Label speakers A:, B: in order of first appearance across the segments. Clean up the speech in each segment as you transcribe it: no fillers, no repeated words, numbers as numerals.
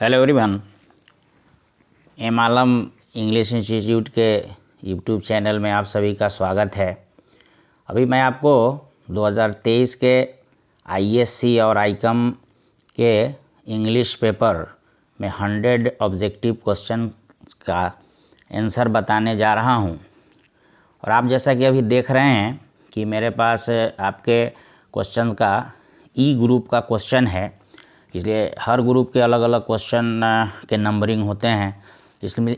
A: Hello everyone, M आलम English institute के YouTube channel में आप सभी का स्वागत है। अभी मैं आपको 2023 के आईएससी और आईकॉम के इंग्लिश पेपर में 100 ऑब्जेक्टिव क्वेश्चन का आंसर बताने जा रहा हूं। और आप जैसा कि अभी देख रहे हैं कि मेरे पास आपके क्वेश्चन का ई ग्रुप का क्वेश्चन है, इसलिए हर ग्रुप के अलग अलग क्वेश्चन के नंबरिंग होते हैं।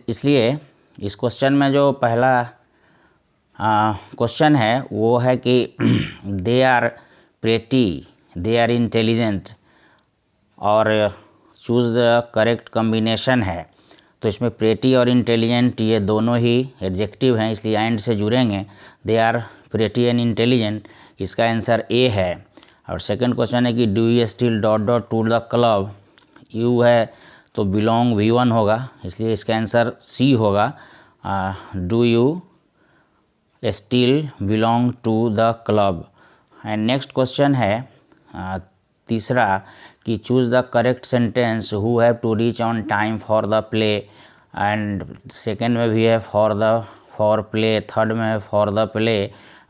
A: इसलिए इस क्वेश्चन में जो पहला क्वेश्चन है वो है कि they are pretty, they are intelligent और चूज़ द करेक्ट कॉम्बिनेशन है। तो इसमें प्रेटी और इंटेलिजेंट ये दोनों ही एडजेक्टिव हैं, इसलिए एंड से जुड़ेंगे। They are pretty and intelligent, इसका आंसर ए है। और सेकंड क्वेश्चन है कि do you still dot dot to the club. You है तो बिलोंग V1 होगा, इसलिए इसका आंसर सी होगा। Do you still belong to the club. And next question है तीसरा कि choose the correct sentence who have to reach on time for the play. And second में भी है फॉर प्ले, थर्ड में है for the play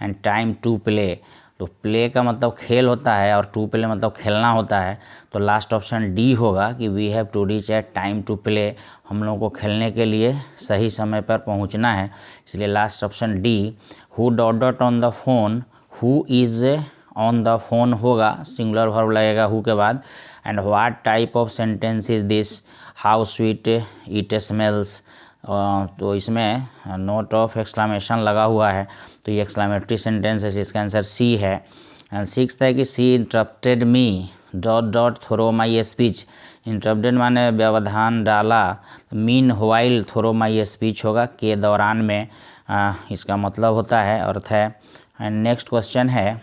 A: and time to play. तो play का मतलब खेल होता है और टू प्ले मतलब खेलना होता है। तो लास्ट ऑप्शन डी होगा कि we have to reach at time to play. हम लोगों को खेलने के लिए सही समय पर पहुंचना है, इसलिए last option D. Who dot dot on the phone, who is on the phone होगा, सिंगुलर वर्ब लगेगा हु के बाद। And what type of sentence is this, how sweet it smells. तो इसमें नोट ऑफ एक्सक्लामेशन लगा हुआ है, तो ये एक्सक्लामेटरी सेंटेंस है, इसका आंसर सी है। एंड सिक्स्थ है कि C interrupted me dot dot through my speech. Interrupted माने व्यवधान डाला, mean while through my speech होगा, के दौरान में इसका मतलब होता है, अर्थ है। एंड नेक्स्ट क्वेश्चन है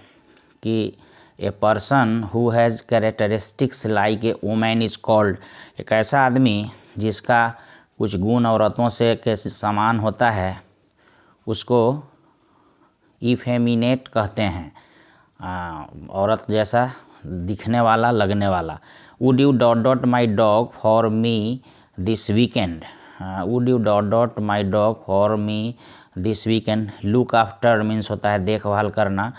A: कि a person who has characteristics like a women is called. एक ऐसा आदमी जिसका कुछ गुण औरतों से के समान होता है उसको इफेमिनेट कहते हैं, औरत जैसा दिखने वाला, लगने वाला। Would you dot dot my dog for me this weekend. Would you dot dot my dog for me this weekend. Look after means होता है देखभाल करना।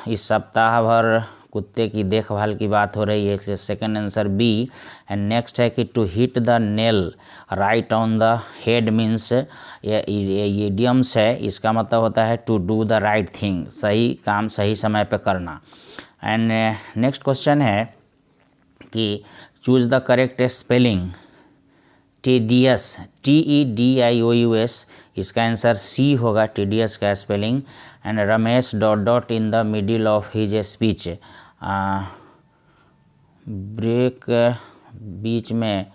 A: इस सप्ताह भर कुत्ते की देखभाल की बात हो रही है, इसलिए second answer B. And next है कि to hit the nail right on the head means ये इडियम्स है, इसका मतलब होता है to do the right thing, सही काम सही समय पे करना। एंड नेक्स्ट क्वेश्चन है कि choose the correct spelling tedious, TEDIOUS, इसका आंसर सी होगा, टीडियस का spelling. And Ramesh dot dot in the middle of his speech. Break बीच में,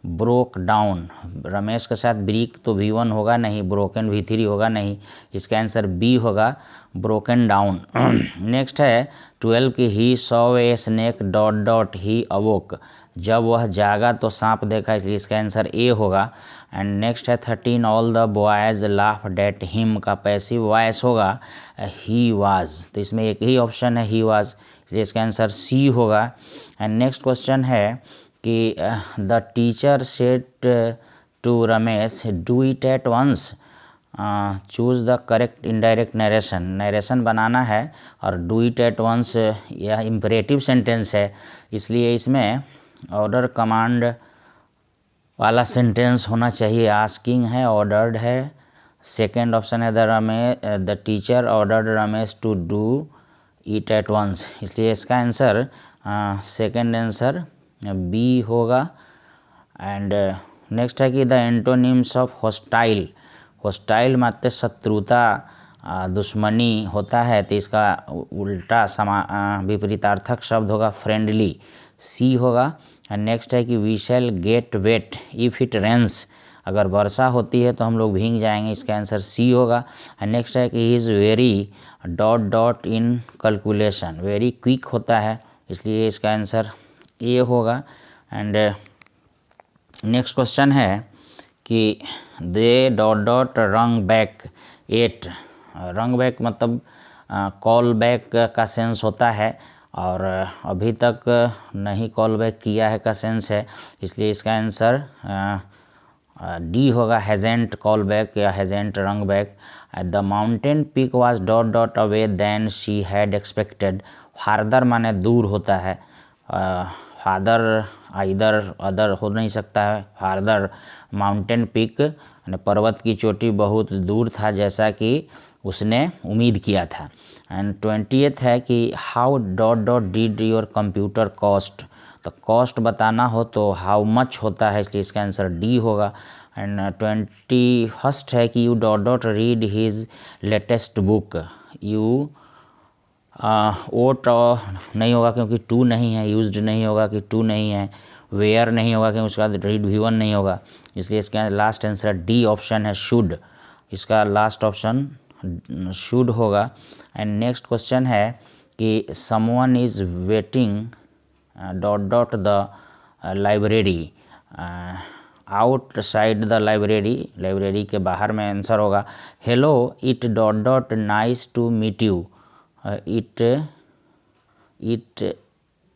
A: ब्रोक डाउन, रमेश के साथ ब्रीक तो V1 होगा नहीं, ब्रोकन V3 होगा नहीं, इसका आंसर बी होगा, ब्रोकन डाउन। नेक्स्ट है 12 कि he saw a snake dot dot ही अवोक। जब वह जागा तो सांप देखा, इसलिए इसका आंसर ए होगा। एंड नेक्स्ट है 13 all the boys laughed at him का पैसिव वॉइस होगा ही वाज। तो इसमें एक ही ऑप्शन है ही वाज, इसलिए इसका आंसर सी होगा। एंड नेक्स्ट क्वेश्चन है कि the teacher said to Ramesh do it at once. Choose the correct indirect narration बनाना है और डू इट एट वंस यह इम्परेटिव सेंटेंस है, इसलिए इसमें ऑर्डर कमांड वाला सेंटेंस होना चाहिए। आस्किंग है, ऑर्डर्ड है। सेकेंड ऑप्शन है the teacher ordered Ramesh to do it at once, इसलिए इसका आंसर सेकेंड आंसर बी होगा। एंड नेक्स्ट है कि the antonyms of hostile. Hostile मात्र शत्रुता, दुश्मनी होता है, तो इसका उल्टा विपरीतार्थक शब्द होगा फ्रेंडली, सी होगा। एंड नेक्स्ट है कि we shall get wet if it rains. अगर वर्षा होती है तो हम लोग भीग जाएंगे, इसका आंसर सी होगा। एंड नेक्स्ट है कि he is very dot dot in calculation, very quick होता है, इसलिए इसका आंसर ए होगा। एंड नेक्स्ट क्वेश्चन है कि दे डॉट डॉट रंग बैक एट। रंग बैक मतलब कॉल बैक का सेंस होता है, और अभी तक नहीं कॉल बैक किया है का सेंस है, इसलिए इसका आंसर डी होगा, हैजेंट कॉल बैक या hasn't rung back. The mountain peak was dot dot away then she had expected. Farther माने दूर होता है, फादर आइदर अदर हो नहीं सकता है। फार्दर माउंटेन पीक यानी पर्वत की चोटी बहुत दूर था जैसा कि उसने उम्मीद किया था। एंड 20th है कि how dot dot did your computer cost. तो कॉस्ट बताना हो तो हाउ मच होता है, इसलिए इसका आंसर डी होगा। एंड 21st है कि you dot dot read his latest book. You ought नहीं होगा क्योंकि टू नहीं है, यूज्ड नहीं होगा कि टू नहीं है, वेयर नहीं होगा क्योंकि उसका रीड भी वन नहीं होगा, इसलिए इसका लास्ट आंसर डी ऑप्शन है शुड। इसका लास्ट ऑप्शन शुड होगा। एंड नेक्स्ट क्वेश्चन है कि someone is waiting dot dot the library outside the library. Library के बाहर में आंसर होगा hello it dot dot nice to meet you. It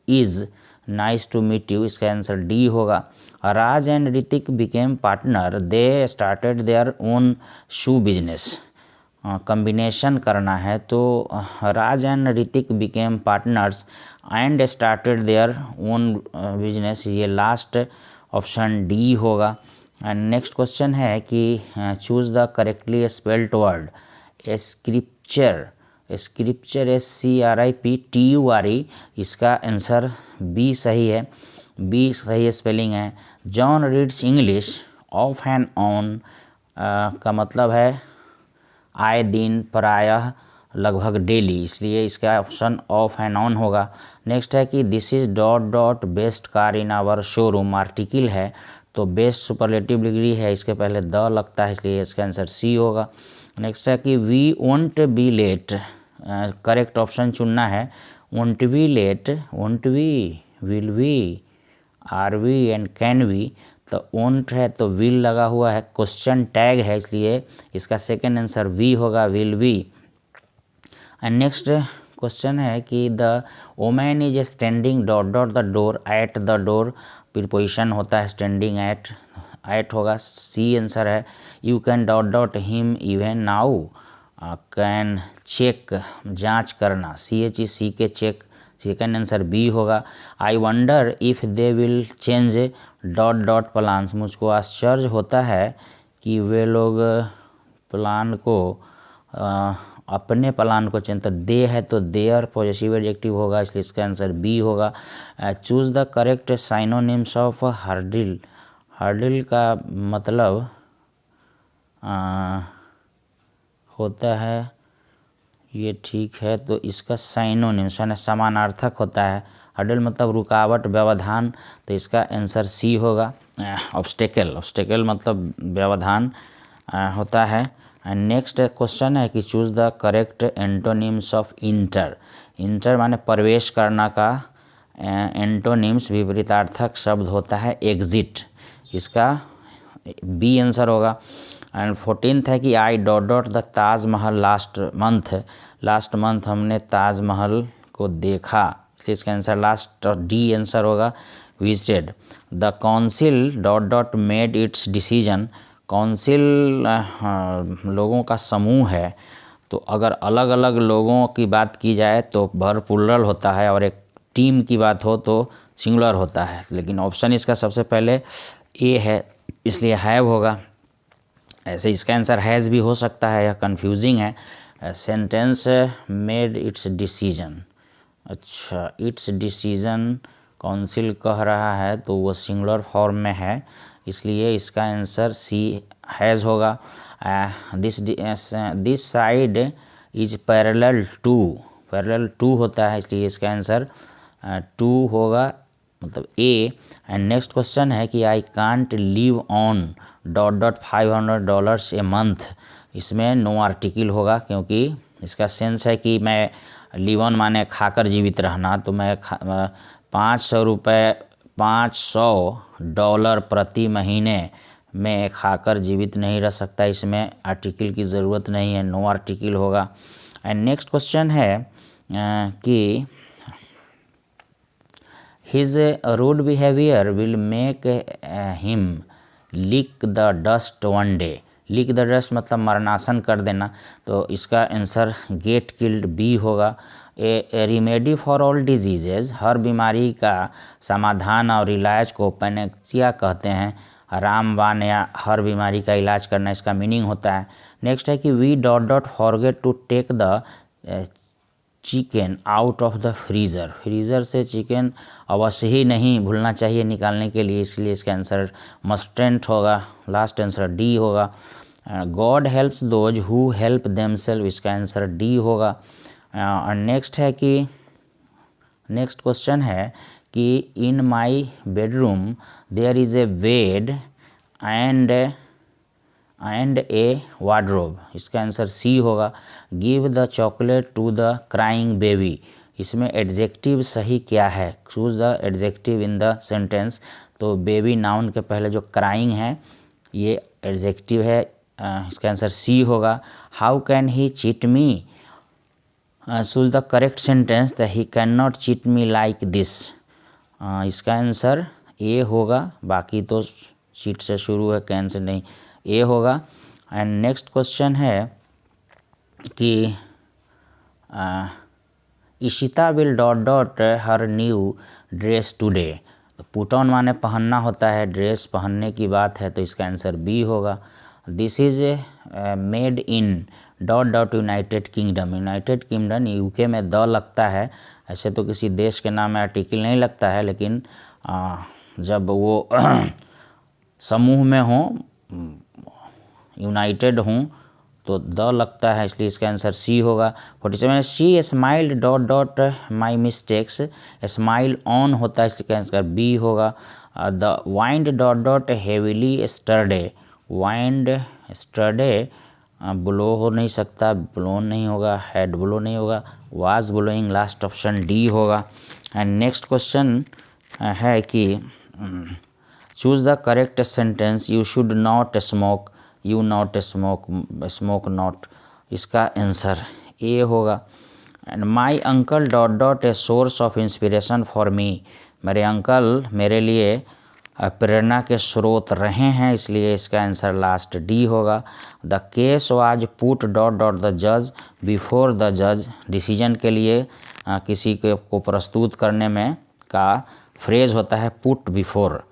A: is nice to meet you, इसका answer D होगा। Raj and Hrithik became partner, they started their own shoe business. Combination करना है तो राज and Hrithik became partners and started their own business, ये last option D होगा। And next question है कि choose the correctly spelled word. Scripture, scripture SCRIPTURE, इसका answer B सही है, बी सही स्पेलिंग है। John reads English of and on का मतलब है आए दिन, प्रायः, लगभग डेली, इसलिए इसका ऑप्शन ऑफ एंड ऑन होगा। नेक्स्ट है कि this is dot dot best car in our showroom. Article है तो बेस्ट सुपरलेटिव डिग्री है, इसके पहले द लगता है, इसलिए इसका आंसर सी होगा। नेक्स्ट है कि we won't be late, correct option चुनना है। Won't be late, won't we, will we, are we and can we, तो वोंट है तो विल लगा हुआ है, क्वेश्चन टैग है, इसलिए इसका सेकंड आंसर वी होगा, will we. And next question है कि the woman is standing dot dot the door at the door, preposition होता है स्टैंडिंग एट होगा, सी आंसर है। You can dot dot him even now, can check, जांच करना, CHEC के check, second answer B होगा। I wonder if they will change dot dot plans, मुझको आश्चर्य होता है कि वे लोग प्लान को अपने प्लान को चेंज, तो दे है तो देयर पॉजिटिव एडजेक्टिव होगा, इसलिए इसका आंसर बी होगा। Choose the correct synonyms of hurdle. Hurdle का मतलब होता है, ये ठीक है, तो इसका साइनोनिम्स यानी समानार्थक होता है। हर्डल मतलब रुकावट, व्यवधान, तो इसका आंसर सी होगा। ऑब्स्टेकल, ऑब्स्टेकल मतलब व्यवधान होता है। एंड नेक्स्ट क्वेश्चन है कि choose the correct antonyms of inter. Inter माने प्रवेश करना का एंटोनिम्स विपरीतार्थक शब्द होता है एग्जिट, इसका बी आंसर होगा। एंड 14th है कि I dot dot the Taj Mahal last month हमने ताजमहल को देखा, इसलिए इसका आंसर लास्ट और डी आंसर होगा, visited. The council dot dot made it's decision, council लोगों का समूह है, तो अगर अलग अलग लोगों की बात की जाए तो भर प्लूरल होता है, और एक टीम की बात हो तो सिंगुलर होता है, लेकिन ऑप्शन इसका सबसे पहले ए है, इसलिए हैव होगा। ऐसे इसका आंसर हैज़ भी हो सकता है, यह कन्फ्यूजिंग है। सेंटेंस मेड इट्स डिसीजन, अच्छा इट्स डिसीजन काउंसिल कह रहा है तो वो सिंगुलर फॉर्म में है, इसलिए इसका आंसर सी हैज़ होगा। This side is parallel to होता है, इसलिए इसका आंसर टू होगा, मतलब ए। एंड नेक्स्ट क्वेश्चन है कि I can't live on dot dot $500 a month, इसमें नो आर्टिकल होगा क्योंकि इसका सेंस है कि मैं लिव ऑन माने खाकर जीवित रहना, तो मैं $500 प्रति महीने में खाकर जीवित नहीं रह सकता, इसमें आर्टिकल की ज़रूरत नहीं है, नो आर्टिकल होगा। एंड नेक्स्ट क्वेश्चन है कि his rude behaviour will make him lick the dust one day. Lick the dust मतलब मरणासन कर देना, तो इसका आंसर गेट किल्ड बी होगा। ए रिमेडी फॉर ऑल डिजीजेज, हर बीमारी का समाधान और इलाज को पैनेक्सिया कहते हैं। रामबाण या हर बीमारी का इलाज करना इसका मीनिंग होता है। नेक्स्ट है कि we dot dot forget to take the chicken out of the freezer. Freezer से चिकन अवश्य ही नहीं भूलना चाहिए निकालने के लिए, इसलिए इसका आंसर मस्टेंट होगा। लास्ट आंसर डी होगा। God helps those who help themselves, इसका आंसर डी होगा। और नेक्स्ट है कि नेक्स्ट क्वेश्चन है कि in my bedroom there is a bed and a wardrobe, इसका आंसर सी होगा। Give the chocolate to the crying baby, इसमें एडजेक्टिव सही क्या है, choose the adjective in the sentence. तो बेबी नाउन के पहले जो क्राइंग है ये एडजेक्टिव है, इसका आंसर सी होगा। How can he cheat me, choose the correct sentence the he can not cheat me like this, इसका आंसर ए होगा। बाकी तो चीट से शुरू है, कैन से नहीं, ए होगा। एंड नेक्स्ट क्वेश्चन है कि Ishita will dot dot her new dress today. तो पुट ऑन माने पहनना होता है, ड्रेस पहनने की बात है, तो इसका आंसर बी होगा। This is made in dot dot United kingdom. United kingdom UK में द लगता है, ऐसे तो किसी देश के नाम में आर्टिकल नहीं लगता है, लेकिन जब वो समूह में हो, यूनाइटेड हूँ, तो द लगता है, इसलिए इसका आंसर सी होगा। 47 she smiled dot dot my mistakes, smile on होता है, इसका आंसर बी होगा। The wind dot dot heavily yesterday, wind yesterday blow हो नहीं सकता, ब्लोन नहीं होगा, हैड ब्लो नहीं होगा, was blowing, last option D होगा। एंड नेक्स्ट क्वेश्चन है कि choose the correct sentence, you should not smoke, you not smoke, smoke not, इसका आंसर ए होगा। And my uncle dot dot a source of inspiration for me, मेरे uncle मेरे लिए प्रेरणा के स्रोत रहे हैं, इसलिए इसका आंसर लास्ट डी होगा। The case was put dot dot the जज बिफोर द जज, डिसीजन के लिए किसी को प्रस्तुत करने में का फ्रेज होता है पुट बिफोर,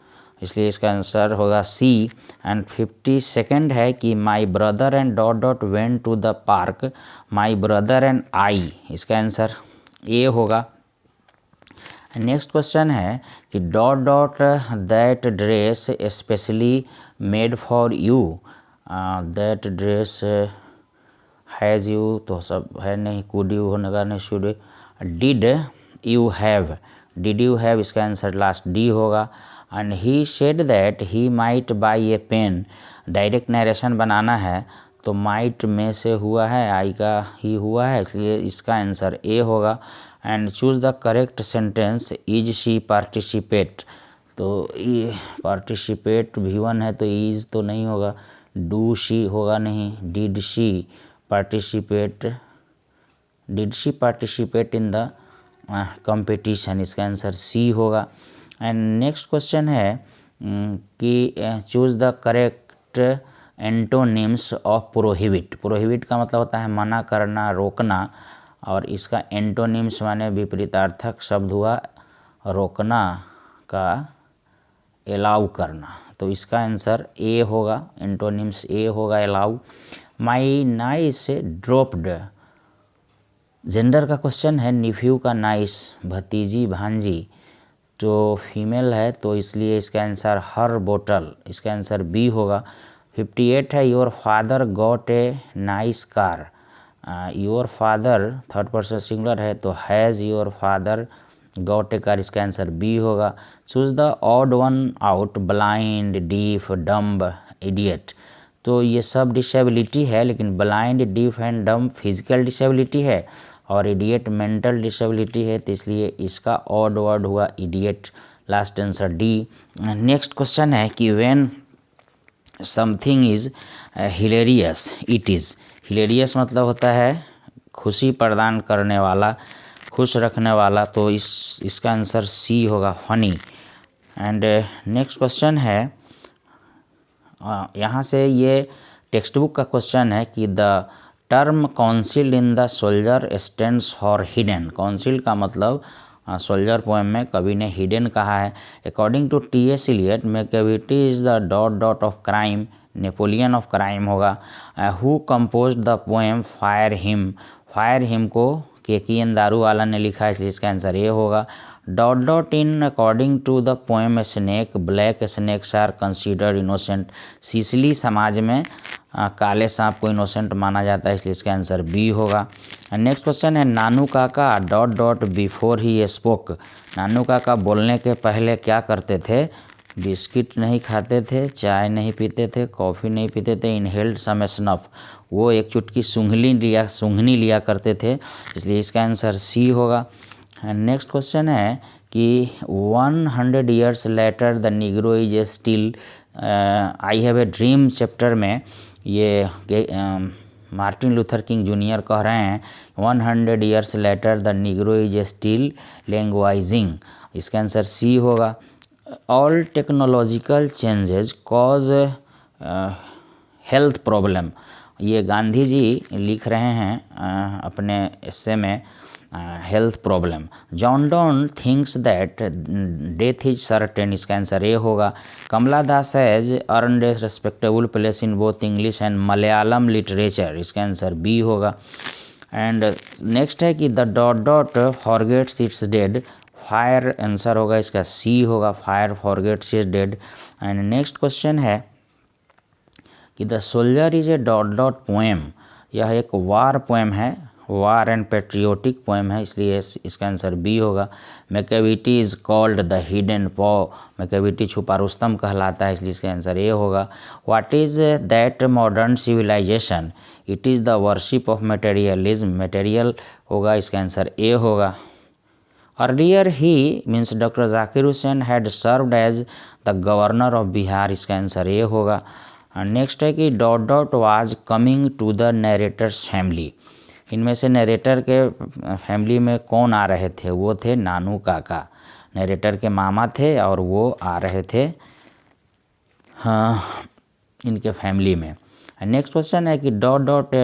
A: इसलिए इसका आंसर होगा सी। एंड 52 है कि my brother and dot dot went to the park, my brother and I, इसका आंसर ए होगा। नेक्स्ट क्वेश्चन है कि dot dot that dress specially made for you, that dress has you तो सब है नहीं, कुड यू होने का नहीं, should, did you have, did you have, इसका आंसर लास्ट डी होगा। And he said that he might buy a pen, direct narration बनाना है तो माइट में से हुआ है, आई का ही हुआ है, इसलिए इसका आंसर ए होगा। And choose the correct sentence, is she participate, तो ये पार्टिसिपेट V1 है तो इज तो नहीं होगा, डू शी होगा नहीं, did she participate, did she participate in the competition, इसका आंसर सी होगा। एंड नेक्स्ट क्वेश्चन है कि choose the correct antonyms of prohibit. Prohibit का मतलब होता है मना करना, रोकना, और इसका एंटोनिम्स माने विपरीतार्थक शब्द हुआ रोकना का अलाउ करना, तो इसका आंसर ए होगा, एंटोनिम्स ए होगा अलाउ। माई नाइस ड्रॉप्ड, जेंडर का क्वेश्चन है, निफ्यू का नाइस, भतीजी भांजी, तो फीमेल है तो इसलिए इसका आंसर हर बोतल, इसका आंसर बी होगा। 58 है your father got a nice car, your father third person singular है तो has your father got a car, इसका आंसर बी होगा। Choose the odd one out, blind, deaf, dumb, idiot, तो ये सब डिसेबिलिटी है, लेकिन blind, deaf and dumb physical disability है और इडियट मेंटल डिसेबिलिटी है, तो इसलिए इसका ऑड वर्ड हुआ idiot, last answer D. Next question है कि when something is hilarious it is, hilarious मतलब होता है खुशी प्रदान करने वाला, खुश रखने वाला, तो इसका आंसर सी होगा, फनी। एंड नेक्स्ट क्वेश्चन है, यहाँ से ये टेक्स्ट बुक का क्वेश्चन है कि the term council in the soldier stands for hidden. Council का मतलब सोल्जर पोएम में कवि ने हिडन कहा है। According to T S. Eliot, Machiavelli is the dot dot of crime, Napoleon of crime होगा। Who compose the poem fire him, fire him को K N. Daruwalla ने लिखा है, इसलिए इसका आंसर ये होगा। Dot dot in according to the poem snake, black snakes are considered innocent. Sicily समाज में काले सांप को इनोसेंट माना जाता है, इसलिए इसका आंसर बी होगा। नेक्स्ट क्वेश्चन है, Nanu Kaka dot dot before he spoke. Nanu Kaka बोलने के पहले क्या करते थे? बिस्किट नहीं खाते थे, चाय नहीं पीते थे, कॉफ़ी नहीं पीते थे, इनहेल्ड सम स्नफ, वो एक चुटकी सूंघनी लिया करते थे, इसलिए इसका आंसर सी होगा। नेक्स्ट क्वेश्चन है कि 100 years later the Negro is a still, I have a dream chapter में ये मार्टिन लूथर किंग जूनियर कह रहे हैं 100 years later the Negro is a still languishing, इसका आंसर सी होगा। All technological changes cause health problem, ये गांधी जी लिख रहे हैं अपने एस्से में health problem. John Donne thinks that death is certain, इसका आंसर ए होगा। Kamala Das has earned a respectable place in both English and Malayalam literature, इसका आंसर बी होगा। एंड नेक्स्ट है कि the dot dot forgets its dead, fire answer होगा, इसका सी होगा, fire forgets its dead. And next question है कि the soldier is a dot dot poem, यह एक वार पोएम है, वार एंड पेट्रियोटिक पोएम है, इसलिए इसका आंसर बी होगा। Machiavelli is called the hidden paw, Machiavelli छुपा रुस्तम कहलाता है, इसलिए इसका आंसर ए होगा। What is that modern civilization, it is the worship of materialism, material होगा, इसका आंसर ए होगा। Earlier he means doctor Zakir Hussain had served as the governor of Bihar, इसका आंसर ए होगा। नेक्स्ट है कि dot dot was coming to the narrator's family, इनमें से narrator के फैमिली में कौन आ रहे थे? वो थे नानू काका, नरेटर के मामा थे और वो आ रहे थे हाँ इनके फैमिली में। नेक्स्ट क्वेश्चन है कि dot dot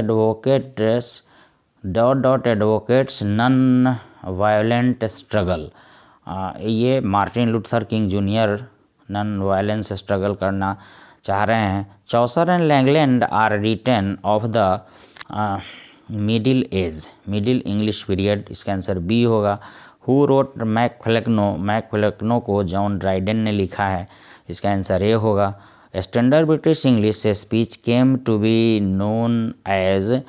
A: advocates non violent struggle, ये Martin Luther King Junior non violence struggle करना चाह रहे हैं। Chaucer and Langland are written of the middle age, middle English period, इसका आंसर बी होगा। हु रोट मैकफ्लेक्नो, मैकफ्लेक्नो को John Dryden ने लिखा है, इसका आंसर ए होगा। Standard British English speech came to be known as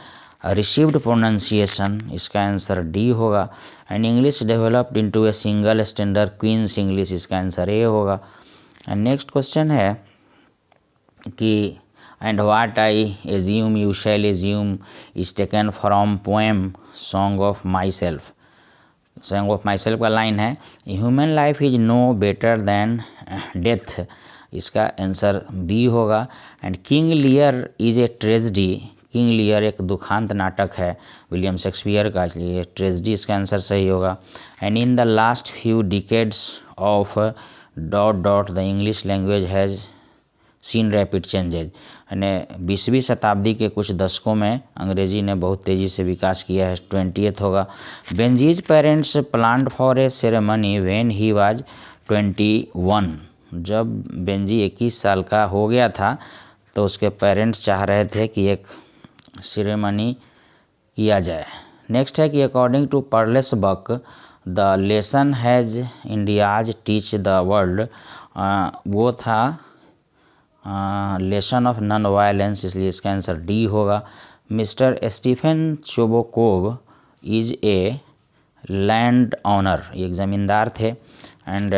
A: received pronunciation, इसका answer D होगा। And English developed into a single standard queen's English, इसका आंसर ए होगा। एंड नेक्स्ट क्वेश्चन है कि and what I assume you shall assume is taken from poem song of myself, song of myself का line है human life is no better than death, इसका answer B होगा। And King Lear is a tragedy, King Lear एक दुखांत नाटक है William Shakespeare का, इसलिए tragedy इसका आंसर सही होगा। And in the last few decades of dot dot the English language has seen rapid changes, यानी 20वीं शताब्दी के कुछ दशकों में अंग्रेजी ने बहुत तेज़ी से विकास किया है, 20th होगा। Benjy's parents planned for a ceremony when he was 21, जब बेंजी 21 साल का हो गया था तो उसके पेरेंट्स चाह रहे थे कि एक सेरेमनी किया जाए। नेक्स्ट है कि according to Pearl S Buck the lesson has India's teach the world, वो था लेसन ऑफ नॉन वायलेंस, इसलिए इसका आंसर डी होगा। Mister Stephen Chubukov is a land owner, ये एक ज़मींदार थे। And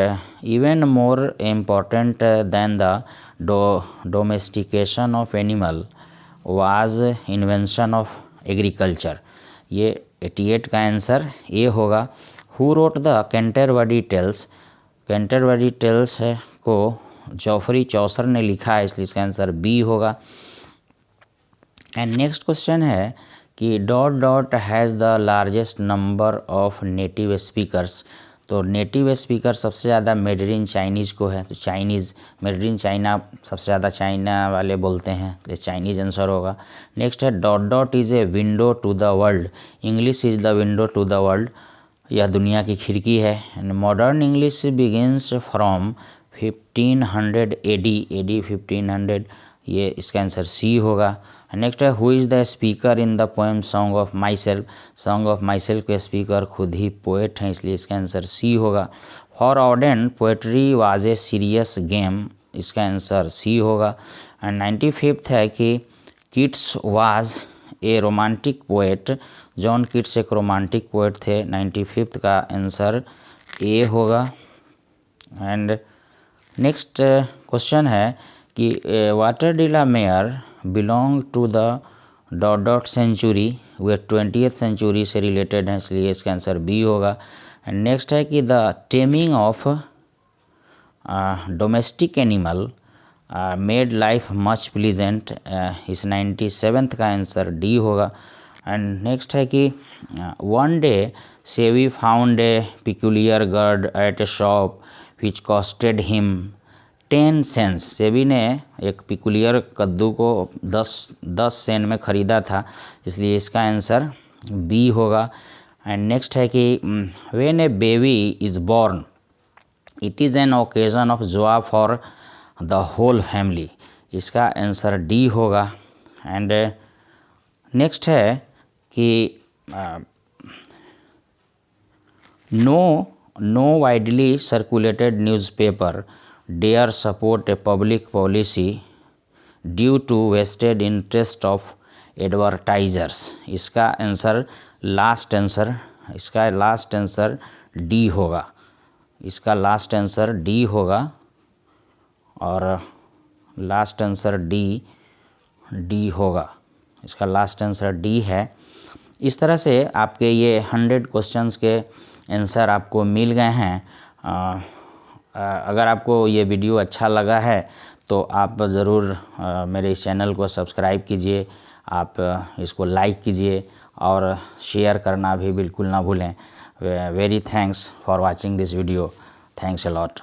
A: even more important than the domestication of animal was invention of agriculture, ये 88 का आंसर ए होगा। Who wrote the Canterbury Tales, Canterbury Tales को Geoffrey Chaucer ने लिखा है, इसलिए इसका आंसर बी होगा। एंड नेक्स्ट क्वेश्चन है कि dot dot has the largest number of native speakers. तो नेटिव स्पीकर सबसे ज़्यादा मेडरिन चाइनीज़ को है, तो चाइनीज़ मेडरिन चाइना सबसे ज़्यादा चाइना वाले बोलते हैं, तो ये चाइनीज़ आंसर होगा। नेक्स्ट है dot dot is a window to the world. English is the window to the world, यह दुनिया की खिड़की है। And modern English begins from 1500 AD 1500, ये इसका आंसर सी होगा। नेक्स्ट है who is the speaker in the poem song of myself. Song of myself के स्पीकर खुद ही पोएट हैं, इसलिए इसका आंसर सी होगा। For Auden poetry was a serious game, इसका आंसर सी होगा। एंड 95th है कि Keats was a romantic poet. John Keats एक रोमांटिक पोएट थे, 95th का आंसर ए होगा। एंड नेक्स्ट क्वेश्चन है कि Walter de la Mare belong to the dot dot century, वे 20th सेंचुरी से रिलेटेड हैं, इसलिए इसका आंसर बी होगा। एंड नेक्स्ट है कि the taming of domestic animal made life much pleasant, इस 97th का आंसर डी होगा। एंड नेक्स्ट है कि वन डे सेवी found a peculiar bird at a shop which costed him 10 cents. सेवी ने एक पिकुलियर कद्दू को 10 सेंट में ख़रीदा था, इसलिए इसका आंसर बी होगा। एंड नेक्स्ट है कि when a baby is born it is an occasion of joy for the whole family, इसका आंसर डी होगा। एंड नेक्स्ट है कि no widely circulated newspaper dare support a public policy due to vested interest of advertisers, इसका last answer D होगा, इसका last answer D होगा। और last answer D होगा, इसका लास्ट आंसर डी है। इस तरह से आपके ये 100 क्वेश्चंस के आंसर आपको मिल गए हैं। अगर आपको ये वीडियो अच्छा लगा है तो आप ज़रूर मेरे इस चैनल को सब्सक्राइब कीजिए, आप इसको लाइक कीजिए और शेयर करना भी बिल्कुल ना भूलें। Very thanks for watching this video, thanks a lot.